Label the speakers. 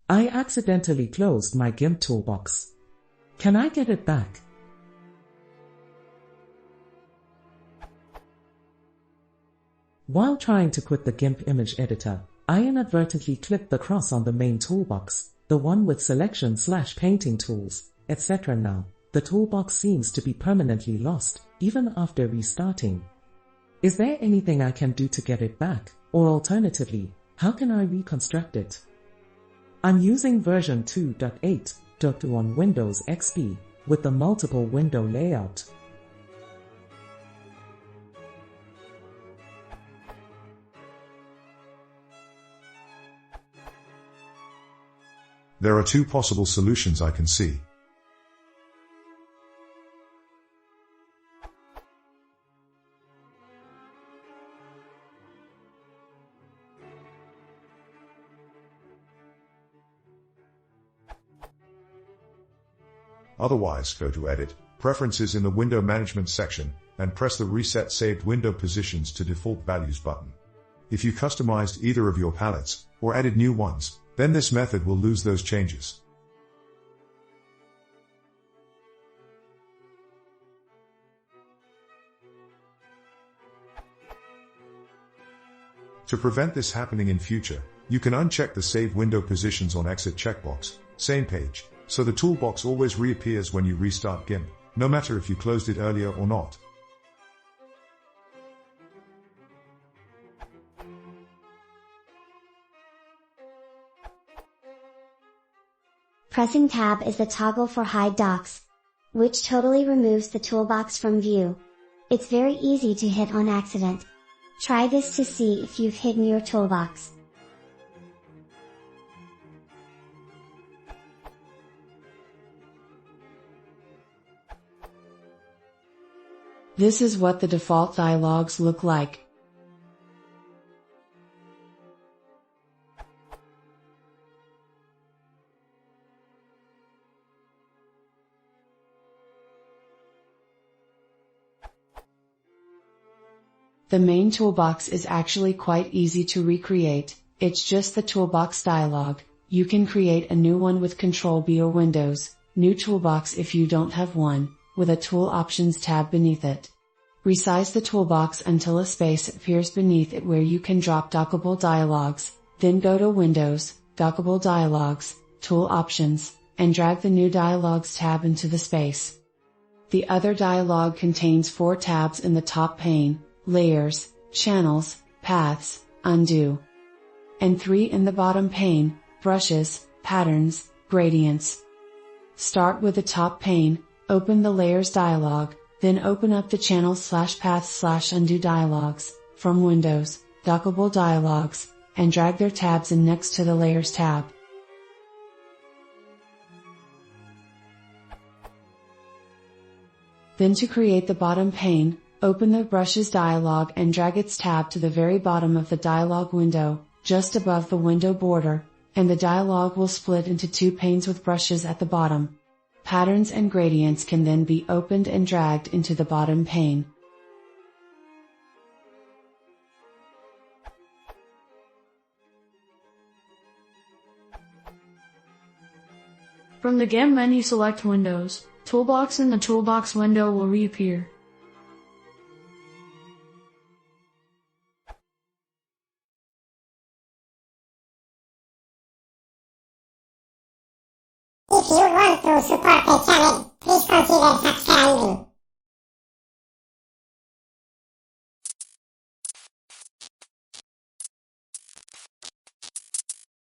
Speaker 1: I accidentally closed my GIMP toolbox. Can I get it back? While trying to quit the GIMP image editor, I inadvertently clicked the cross on the main toolbox, the one with selection/painting tools, etc. Now, the toolbox seems to be permanently lost, even after restarting. Is there anything I can do to get it back, or alternatively, how can I reconstruct it? I'm using version 2.8.2 on Windows XP, with the multiple window layout.
Speaker 2: There are two possible solutions I can see. Otherwise, go to Edit, Preferences in the Window Management section, and press the Reset Saved Window Positions to Default Values button. If you customized either of your palettes, or added new ones, then this method will lose those changes. To prevent this happening in future, you can uncheck the Save Window Positions on Exit checkbox, same page, so the toolbox always reappears when you restart GIMP, no matter if you closed it earlier or not.
Speaker 3: Pressing Tab is the toggle for Hide Docs, which totally removes the toolbox from view. It's very easy to hit on accident. Try this to see if you've hidden your toolbox.
Speaker 4: This is what the default dialogues look like. The main toolbox is actually quite easy to recreate, it's just the toolbox dialog. You can create a new one with Ctrl+B or Windows, New Toolbox if you don't have one, with a Tool Options tab beneath it. Resize the toolbox until a space appears beneath it where you can drop dockable dialogues, then go to Windows, Dockable Dialogues, Tool Options, and drag the New Dialogues tab into the space. The other dialog contains 4 tabs in the top pane: Layers, Channels, Paths, Undo. And 3 in the bottom pane: Brushes, Patterns, Gradients. Start with the top pane, open the Layers dialog, then open up the Channels/Paths/Undo dialogs, from Windows, Dockable Dialogues, and drag their tabs in next to the Layers tab. Then to create the bottom pane, open the Brushes dialog and drag its tab to the very bottom of the dialog window, just above the window border, and the dialog will split into 2 panes with brushes at the bottom. Patterns and gradients can then be opened and dragged into the bottom pane.
Speaker 5: From the GIMP menu, select Windows. Toolbox in the Toolbox window will reappear.
Speaker 6: If you want to support the channel, please consider subscribing.